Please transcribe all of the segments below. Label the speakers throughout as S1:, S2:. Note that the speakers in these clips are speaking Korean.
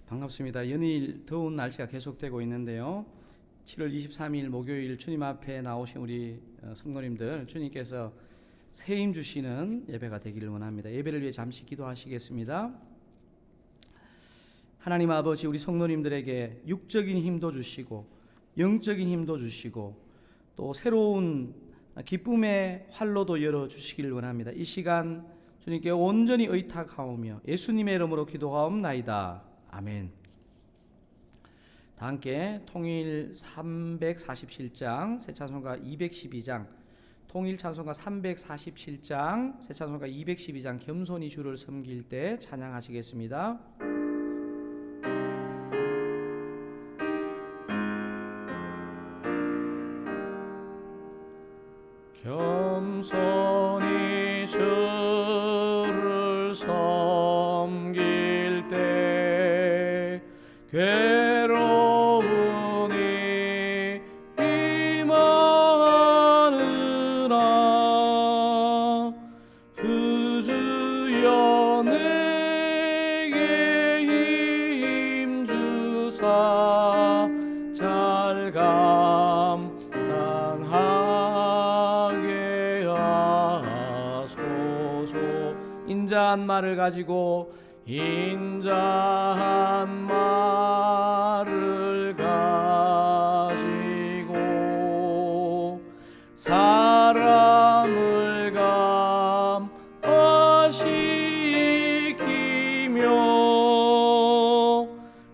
S1: 반갑습니다. 연일 더운 날씨가 계속되고 있는데요. 7월 23일 목요일 주님 앞에 나오신 우리 성도님들, 주님께서 새 힘 주시는 예배가 되기를 원합니다. 예배를 위해 잠시 기도하시겠습니다. 하나님 아버지, 우리 성도님들에게 육적인 힘도 주시고 영적인 힘도 주시고 또 새로운 기쁨의 활로도 열어주시기를 원합니다. 이 시간 주님께 온전히 의탁하오며 예수님의 이름으로 기도하옵나이다. 아멘. 다 함께 통일 347장, 새 찬송가 212장, 통일 찬송가 347장, 새 찬송가 212장 겸손히 주를 섬길 때 찬양하시겠습니다. 겸손히 주를 섬길 때 괴로움이 임하느라 그 주여 내게 힘주사 잘 감당하게 하소서. 인자한 말을 가지고 인자한 말을 가지고 사람을 감화시키며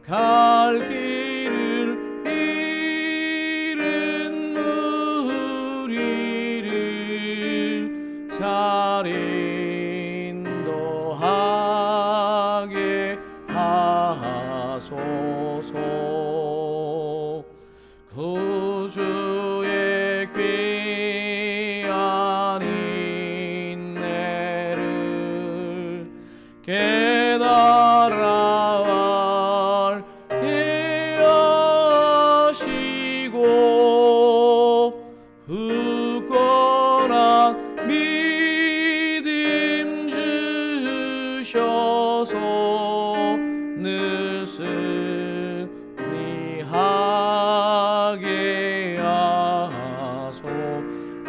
S1: 갈 길을 잃은 무리를 잘 인도하게 하소서. 구주의 귀한 인내를 깨달아 알게 하시고 굳건한 믿음 주셔서 늘 승리하게 하소.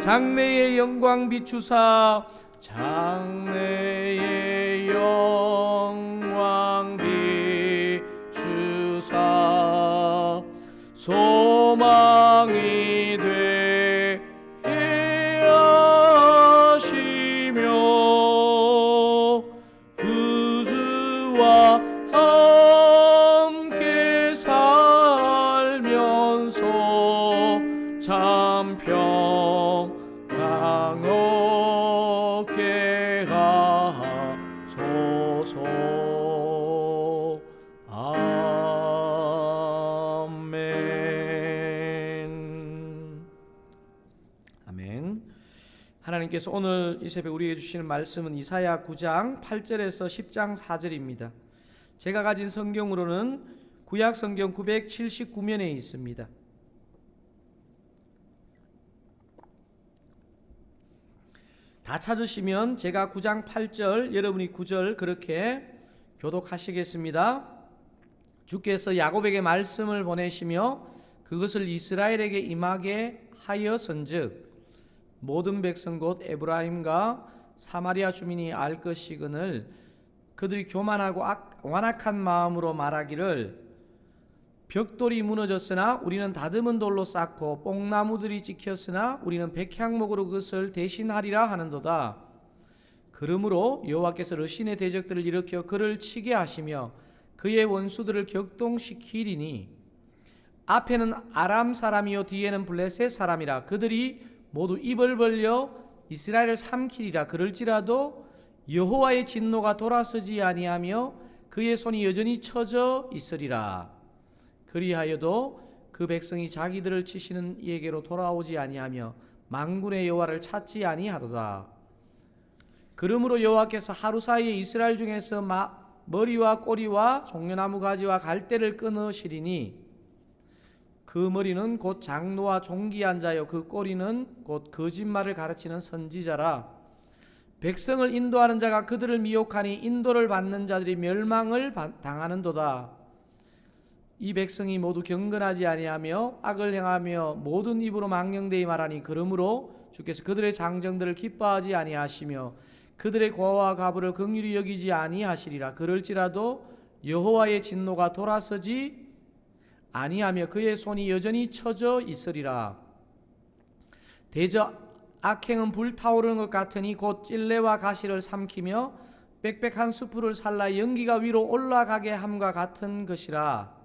S1: 장래의 영광 비추사 장래의 영광 비추사 소망이 되게 하시며 그주와 함께 살면서 참 평강 얻게 하소서. 아멘. 아멘. 하나님께서 오늘 이 새벽 우리에게 주시는 말씀은 이사야 9장 8절에서 10장 4절입니다. 제가 가진 성경으로는 구약 성경 979면에 있습니다. 다 찾으시면 제가 9장 8절, 여러분이 9절 그렇게 교독하시겠습니다. 주께서 야곱에게 말씀을 보내시며 그것을 이스라엘에게 임하게 하여선즉 모든 백성 곧 에브라임과 사마리아 주민이 알 것이거늘 그들이 교만하고 완악한 마음으로 말하기를 벽돌이 무너졌으나 우리는 다듬은 돌로 쌓고 뽕나무들이 찍혔으나 우리는 백향목으로 그것을 대신하리라 하는도다. 그러므로 여호와께서 르신의 대적들을 일으켜 그를 치게 하시며 그의 원수들을 격동시키리니 앞에는 아람 사람이요 뒤에는 블레셋 사람이라 그들이 모두 입을 벌려 이스라엘을 삼키리라. 그럴지라도 여호와의 진노가 돌아서지 아니하며 그의 손이 여전히 쳐져 있으리라. 그리하여도 그 백성이 자기들을 치시는 이에게로 돌아오지 아니하며 만군의 여호와를 찾지 아니하도다. 그러므로 여호와께서 하루 사이에 이스라엘 중에서 머리와 꼬리와 종려나무 가지와 갈대를 끊으시리니 그 머리는 곧 장로와 종기한 자요 그 꼬리는 곧 거짓말을 가르치는 선지자라. 백성을 인도하는 자가 그들을 미혹하니 인도를 받는 자들이 멸망을 당하는도다. 이 백성이 모두 경건하지 아니하며 악을 행하며 모든 입으로 망령되이 말하니 그러므로 주께서 그들의 장정들을 기뻐하지 아니하시며 그들의 고아와 가부를 긍휼히 여기지 아니하시리라. 그럴지라도 여호와의 진노가 돌아서지 아니하며 그의 손이 여전히 쳐져 있으리라. 대저 악행은 불타오르는 것 같으니 곧 찔레와 가시를 삼키며 빽빽한 수풀을 살라 연기가 위로 올라가게 함과 같은 것이라.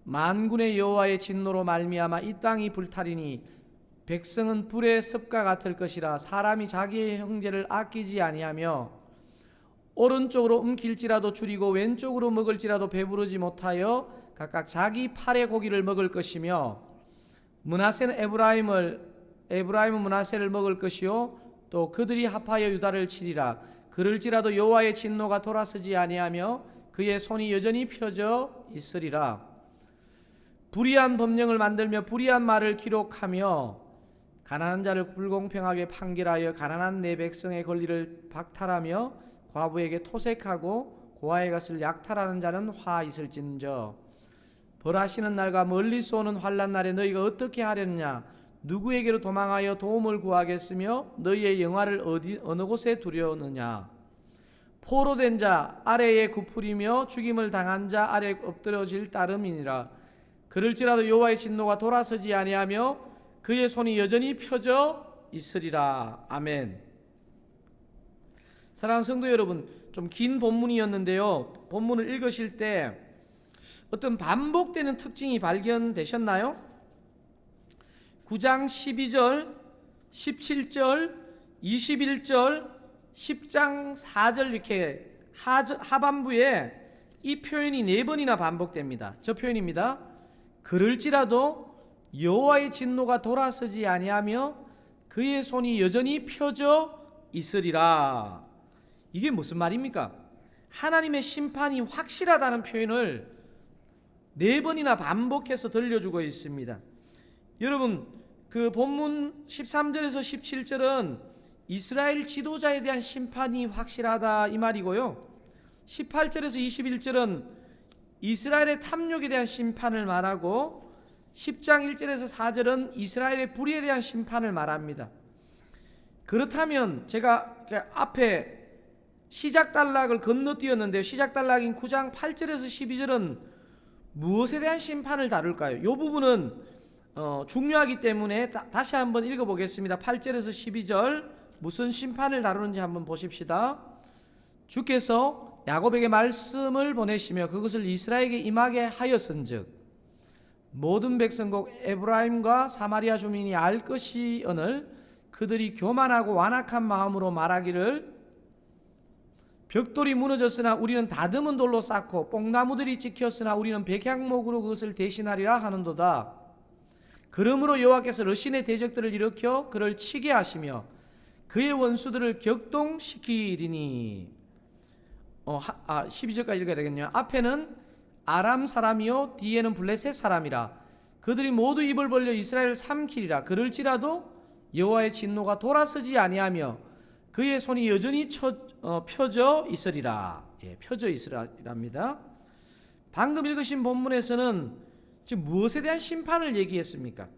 S1: 만군의 여호와의 진노로 말미암아 이 땅이 불타리니 백성은 불의 습과 같을 것이라. 사람이 자기의 형제를 아끼지 아니하며 오른쪽으로 움킬지라도 줄이고 왼쪽으로 먹을지라도 배부르지 못하여 각각 자기 팔의 고기를 먹을 것이며 므낫세는 에브라임은 므낫세를 먹을 것이요 또 그들이 합하여 유다를 치리라. 그럴지라도 여호와의 진노가 돌아서지 아니하며 그의 손이 여전히 펴져 있으리라. 불의한 법령을 만들며 불의한 말을 기록하며 가난한 자를 불공평하게 판결하여 가난한 내 백성의 권리를 박탈하며 과부에게 토색하고 고아의 것을 약탈하는 자는 화 있을진저. 벌하시는 날과 멀리서 오는 환난 날에 너희가 어떻게 하려느냐. 누구에게로 도망하여 도움을 구하겠으며 너희의 영화를 어느 곳에 두려느냐. 포로된 자 아래에 굽으리며 죽임을 당한 자 아래에 엎드러질 따름이니라. 그럴지라도 여호와의 진노가 돌아서지 아니하며 그의 손이 여전히 펴져 있으리라. 아멘. 사랑하는 성도 여러분, 좀 긴 본문이었는데요, 본문을 읽으실 때 어떤 반복되는 특징이 발견되셨나요? 9장 12절, 17절, 21절, 10장 4절 이렇게 하반부에 이 표현이 4번이나 반복됩니다. 저 표현입니다. 그럴지라도 여호와의 진노가 돌아서지 아니하며 그의 손이 여전히 펴져 있으리라. 이게 무슨 말입니까? 하나님의 심판이 확실하다는 표현을 4번이나 반복해서 들려주고 있습니다. 여러분, 그 본문 13절에서 17절은 이스라엘 지도자에 대한 심판이 확실하다 이 말이고요, 18절에서 21절은 이스라엘의 탐욕에 대한 심판을 말하고 10장 1절에서 4절은 이스라엘의 불의에 대한 심판을 말합니다. 그렇다면 제가 앞에 시작 단락을 건너뛰었는데요, 시작 단락인 9장 8절에서 12절은 무엇에 대한 심판을 다룰까요? 이 부분은 중요하기 때문에 다시 한번 읽어보겠습니다. 8절에서 12절 무슨 심판을 다루는지 한번 보십시다. 주께서 야곱에게 말씀을 보내시며 그것을 이스라엘에게 임하게 하였은즉 모든 백성국 에브라임과 사마리아 주민이 알 것이오늘 그들이 교만하고 완악한 마음으로 말하기를 벽돌이 무너졌으나 우리는 다듬은 돌로 쌓고 뽕나무들이 찍혔으나 우리는 백향목으로 그것을 대신하리라 하는도다. 그러므로 여호와께서 르신의 대적들을 일으켜 그를 치게 하시며 그의 원수들을 격동시키리니. 12절까지 읽어야 되겠네요. 앞에는 아람 사람이요 뒤에는 블레셋 사람이라. 그들이 모두 입을 벌려 이스라엘을 삼키리라. 그럴지라도 여호와의 진노가 돌아서지 아니하며 그의 손이 여전히 펴져 있으리라. 펴져 있으리랍니다. 방금 읽으신 본문에서는 지금 무엇에 대한 심판을 얘기했습니까?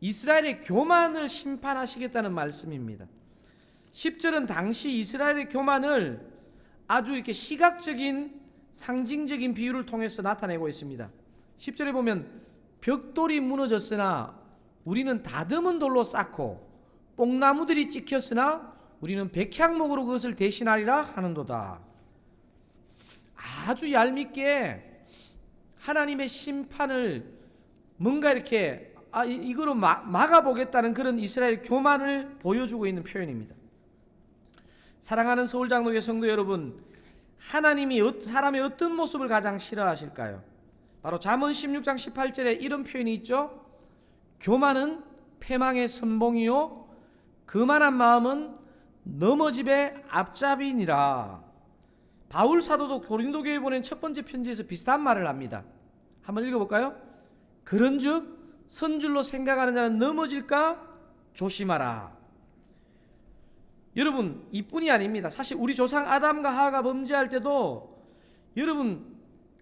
S1: 이스라엘의 교만을 심판하시겠다는 말씀입니다. 10절은 당시 이스라엘의 교만을 아주 이렇게 시각적인 상징적인 비유를 통해서 나타내고 있습니다. 10절에 보면 벽돌이 무너졌으나 우리는 다듬은 돌로 쌓고 뽕나무들이 찍혔으나 우리는 백향목으로 그것을 대신하리라 하는도다. 아주 얄밉게 하나님의 심판을 뭔가 이렇게 이거로 막아보겠다는 그런 이스라엘 교만을 보여주고 있는 표현입니다. 사랑하는 서울장로교 성도 여러분, 하나님이 사람의 어떤 모습을 가장 싫어하실까요? 바로 잠언 16장 18절에 이런 표현이 있죠. 교만은 패망의 선봉이요 거만한 마음은 넘어집의 앞잡이니라. 바울 사도도 고린도 교회에 보낸 첫 번째 편지에서 비슷한 말을 합니다. 한번 읽어볼까요? 그런즉 선줄로 생각하는 자는 넘어질까 조심하라. 여러분, 이뿐이 아닙니다. 사실 우리 조상 아담과 하와가 범죄할 때도 여러분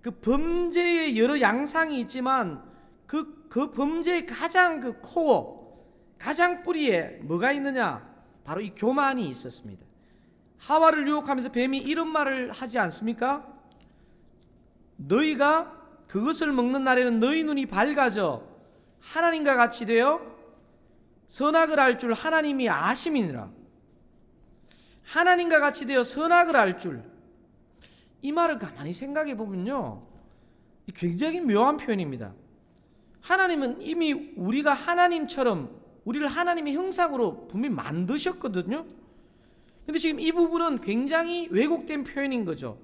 S2: 그 범죄의 여러 양상이 있지만 그 범죄의 가장 그 코어, 가장 뿌리에 뭐가 있느냐? 바로 이 교만이 있었습니다. 하와를 유혹하면서 뱀이 이런 말을 하지 않습니까? 너희가 그것을 먹는 날에는 너희 눈이 밝아져 하나님과 같이 되어 선악을 알 줄 하나님이 아심이니라. 하나님과 같이 되어 선악을 알 줄. 이 말을 가만히 생각해 보면요, 굉장히 묘한 표현입니다. 하나님은 이미 우리가 하나님처럼 우리를 하나님의 형상으로 분명히 만드셨거든요. 근데 지금 이 부분은 굉장히 왜곡된 표현인 거죠.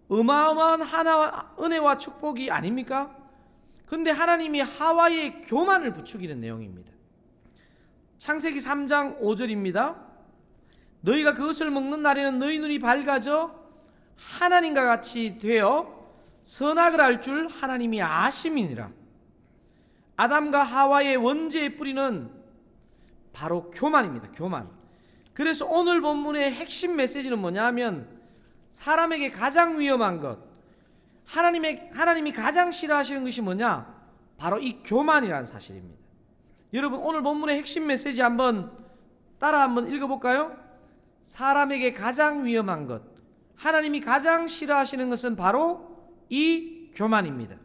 S2: 어마어마한 하나와 은혜와 축복이 아닙니까? 근데 하나님이 하와의 교만을 부추기는 내용입니다. 창세기 3장 5절입니다. 너희가 그것을 먹는 날에는 너희 눈이 밝아져 하나님과 같이 되어 선악을 알 줄 하나님이 아심이니라. 아담과 하와의 원죄의 뿌리는 바로 교만입니다. 교만. 그래서 오늘 본문의 핵심 메시지는 뭐냐 하면 사람에게 가장 위험한 것, 하나님이 가장 싫어하시는 것이 뭐냐? 바로 이 교만이라는 사실입니다. 여러분, 오늘 본문의 핵심 메시지 한번 읽어볼까요? 사람에게 가장 위험한 것, 하나님이 가장 싫어하시는 것은 바로 이 교만입니다.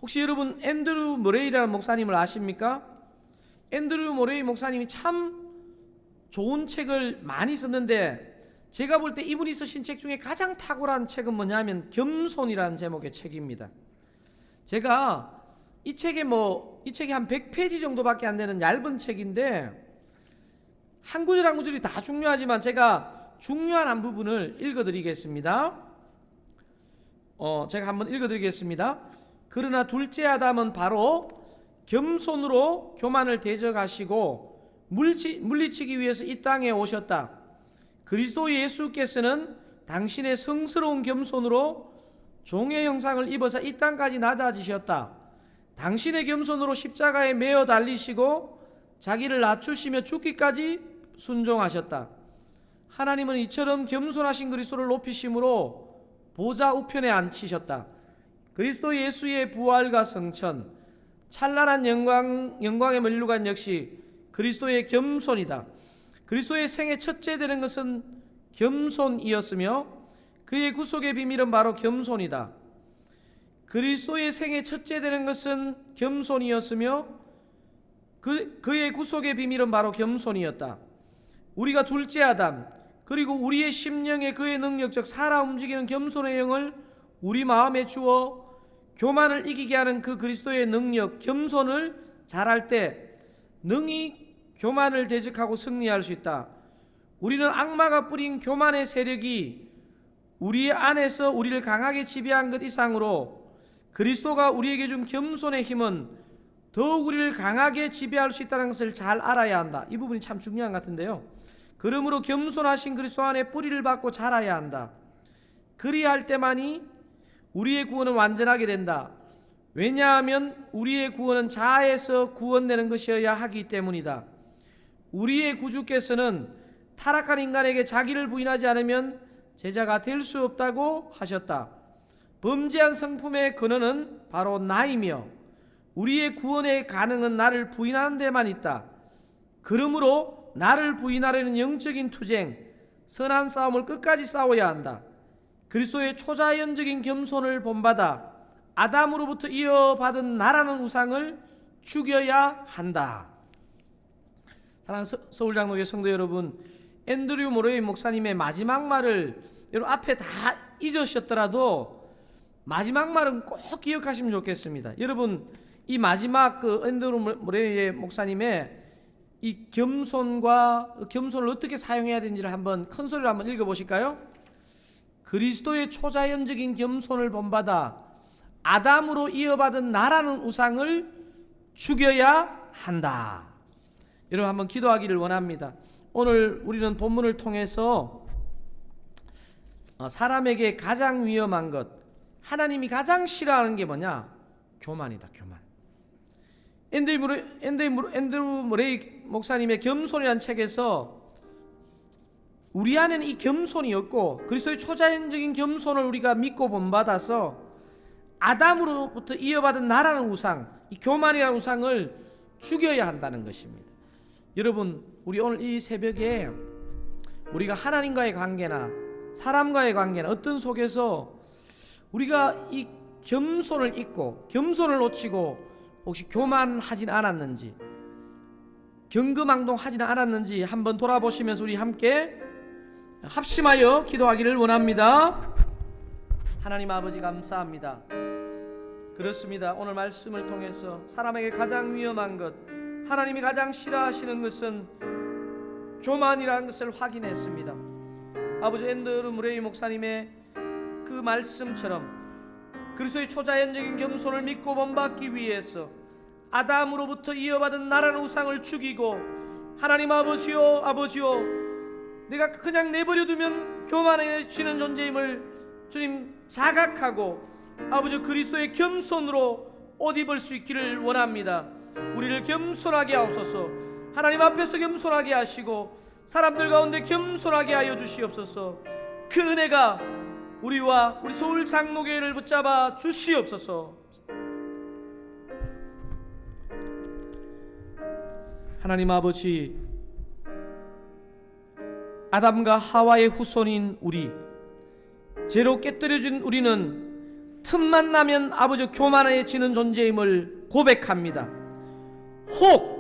S2: 혹시 여러분 앤드류 머레이라는 목사님을 아십니까? 앤드류 머레이 목사님이 참 좋은 책을 많이 썼는데 제가 볼 때 이분이 쓰신 책 중에 가장 탁월한 책은 뭐냐면 겸손이라는 제목의 책입니다. 제가 이 책이 한 100페이지 정도밖에 안 되는 얇은 책인데 한 구절 한 구절이 다 중요하지만 제가 중요한 한 부분을 읽어드리겠습니다. 제가 한번 읽어드리겠습니다. 그러나 둘째 아담은 바로 겸손으로 교만을 대적하시고 물리치기 위해서 이 땅에 오셨다. 그리스도 예수께서는 당신의 성스러운 겸손으로 종의 형상을 입어서 이 땅까지 낮아지셨다. 당신의 겸손으로 십자가에 매어 달리시고 자기를 낮추시며 죽기까지 순종하셨다. 하나님은 이처럼 겸손하신 그리스도를 높이심으로 보좌 우편에 앉히셨다. 그리스도 예수의 부활과 성천, 찬란한 영광의 면류관 역시 그리스도의 겸손이다. 그리스도의 생애 첫째 되는 것은 겸손이었으며 그의 구속의 비밀은 바로 겸손이다. 그리스도의 생애 첫째 되는 것은 겸손이었으며 그의 구속의 비밀은 바로 겸손이었다. 우리가 둘째 아담, 그리고 우리의 심령에 그의 능력적 살아 움직이는 겸손의 영을 우리 마음에 주어 교만을 이기게 하는 그 그리스도의 능력, 겸손을 잘할 때 능히 교만을 대적하고 승리할 수 있다. 우리는 악마가 뿌린 교만의 세력이 우리 안에서 우리를 강하게 지배한 것 이상으로 그리스도가 우리에게 준 겸손의 힘은 더욱 우리를 강하게 지배할 수 있다는 것을 잘 알아야 한다. 이 부분이 참 중요한 것 같은데요. 그러므로 겸손하신 그리스도 안에 뿌리를 받고 자라야 한다. 그리할 때만이 우리의 구원은 완전하게 된다. 왜냐하면 우리의 구원은 자아에서 구원되는 것이어야 하기 때문이다. 우리의 구주께서는 타락한 인간에게 자기를 부인하지 않으면 제자가 될 수 없다고 하셨다. 범죄한 성품의 근원은 바로 나이며 우리의 구원의 가능은 나를 부인하는 데만 있다. 그러므로 나를 부인하려는 영적인 투쟁, 선한 싸움을 끝까지 싸워야 한다. 그리스도의 초자연적인 겸손을 본받아 아담으로부터 이어받은 나라는 우상을 죽여야 한다. 사랑하는 서울장로교회 성도 여러분, 앤드류 모레이 목사님의 마지막 말을 여러분 앞에 다 잊으셨더라도 마지막 말은 꼭 기억하시면 좋겠습니다. 여러분 이 마지막 앤드류 모레이 목사님의 이 겸손을 어떻게 사용해야 되는지를 한번 큰 소리로 한번 읽어보실까요? 그리스도의 초자연적인 겸손을 본받아 아담으로 이어받은 나라는 우상을 죽여야 한다. 여러분 한번 기도하기를 원합니다. 오늘 우리는 본문을 통해서 사람에게 가장 위험한 것, 하나님이 가장 싫어하는 게 뭐냐? 교만이다. 교만. 앤드류 머레이 목사님의 겸손이라는 책에서 우리 안에는 이 겸손이 없고 그리스도의 초자연적인 겸손을 우리가 믿고 본받아서 아담으로부터 이어받은 나라는 우상, 이 교만이라는 우상을 죽여야 한다는 것입니다. 여러분, 우리 오늘 이 새벽에 우리가 하나님과의 관계나 사람과의 관계나 어떤 속에서 우리가 이 겸손을 잊고 겸손을 놓치고 혹시 교만하진 않았는지, 경거망동하지는 않았는지 한번 돌아보시면서 우리 함께 합심하여 기도하기를 원합니다. 하나님 아버지, 감사합니다. 그렇습니다. 오늘 말씀을 통해서 사람에게 가장 위험한 것, 하나님이 가장 싫어하시는 것은 교만이라는 것을 확인했습니다. 아버지, 앤드루 무레이 목사님의 그 말씀처럼 그리스도의 초자연적인 겸손을 믿고 본받기 위해서 아담으로부터 이어받은 나라는 우상을 죽이고, 하나님 아버지요, 아버지요, 내가 그냥 내버려두면 교만해지는 존재임을 주님 자각하고 아버지 그리스도의 겸손으로 옷 입을 수 있기를 원합니다. 우리를 겸손하게 하옵소서. 하나님 앞에서 겸손하게 하시고 사람들 가운데 겸손하게 하여 주시옵소서. 그 은혜가 우리와 우리 서울 장로교회를 붙잡아 주시옵소서. 하나님 아버지, 아담과 하와의 후손인 우리, 죄로 깨뜨려진 우리는 틈만 나면 아버지 교만해지는 존재임을 고백합니다. 혹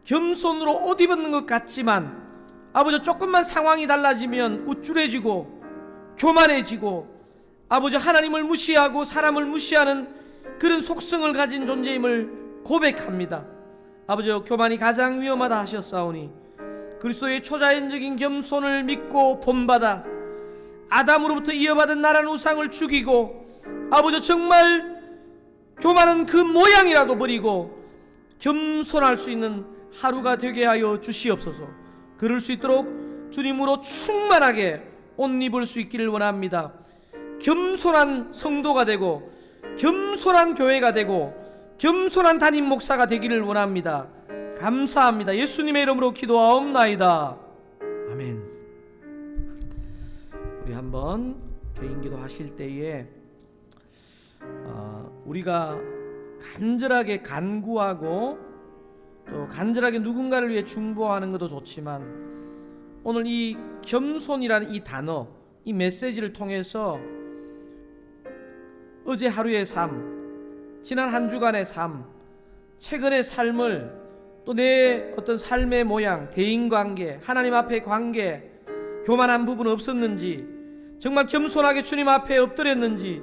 S2: 겸손으로 옷 입는 것 같지만 아버지 조금만 상황이 달라지면 우쭐해지고 교만해지고 아버지 하나님을 무시하고 사람을 무시하는 그런 속성을 가진 존재임을 고백합니다. 아버지, 교만이 가장 위험하다 하셨사오니 그리스도의 초자연적인 겸손을 믿고 본받아 아담으로부터 이어받은 나라는 우상을 죽이고 아버지 정말 교만은 그 모양이라도 버리고 겸손할 수 있는 하루가 되게 하여 주시옵소서. 그럴 수 있도록 주님으로 충만하게 옷 입을 수 있기를 원합니다. 겸손한 성도가 되고 겸손한 교회가 되고 겸손한 담임 목사가 되기를 원합니다. 감사합니다. 예수님의 이름으로 기도하옵나이다. 아멘. 우리 한번 개인기도 하실 때에 우리가 간절하게 간구하고 또 간절하게 누군가를 위해 중보하는 것도 좋지만 오늘 이 겸손이라는 이 단어, 이 메시지를 통해서 어제 하루의 삶, 지난 한 주간의 삶, 최근의 삶을 또 내 어떤 삶의 모양, 대인관계, 하나님 앞의 관계, 교만한 부분 없었는지, 정말 겸손하게 주님 앞에 엎드렸는지,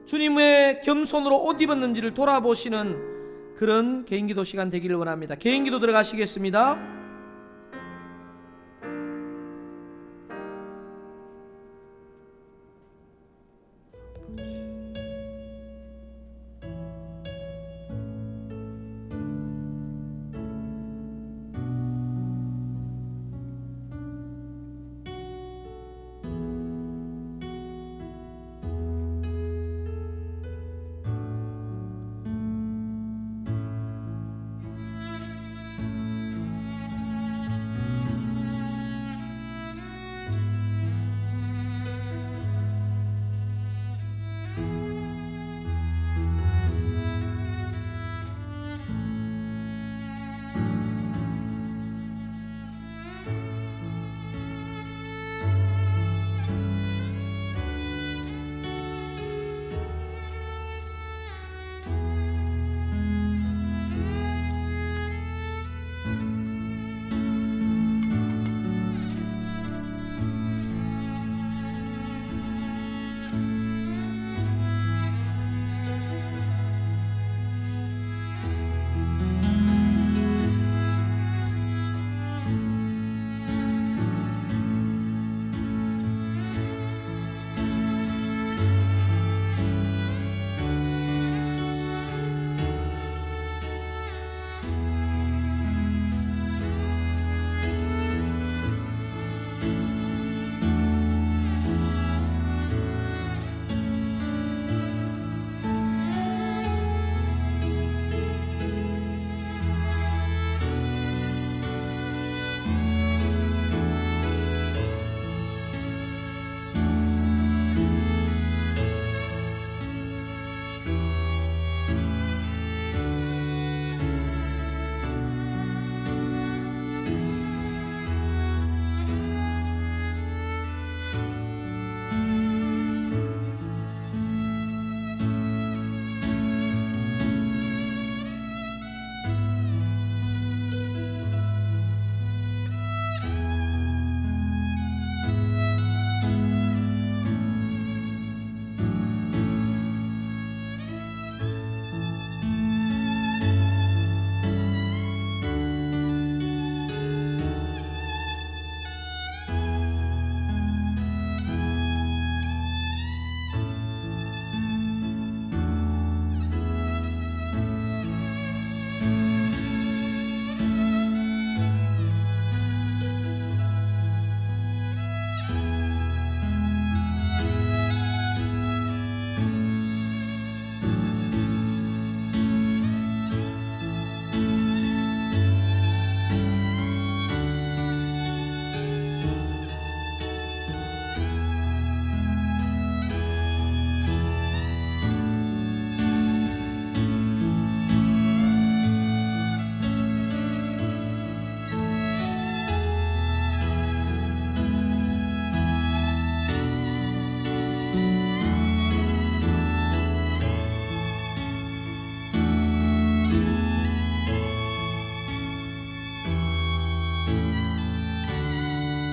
S2: 주님의 겸손으로 옷 입었는지를 돌아보시는 그런 개인기도 시간 되기를 원합니다. 개인기도 들어가시겠습니다.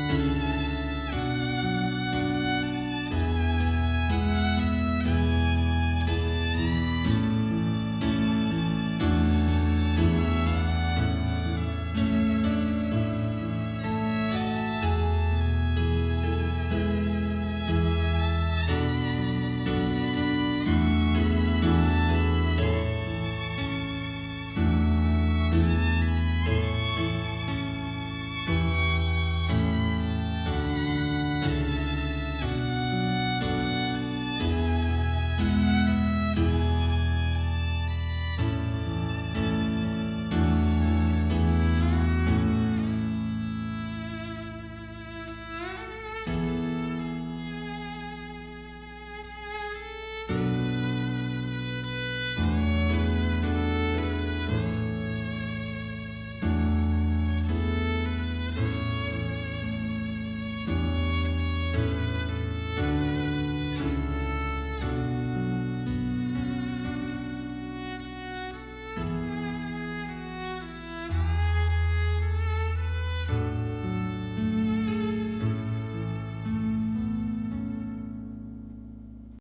S1: 주님.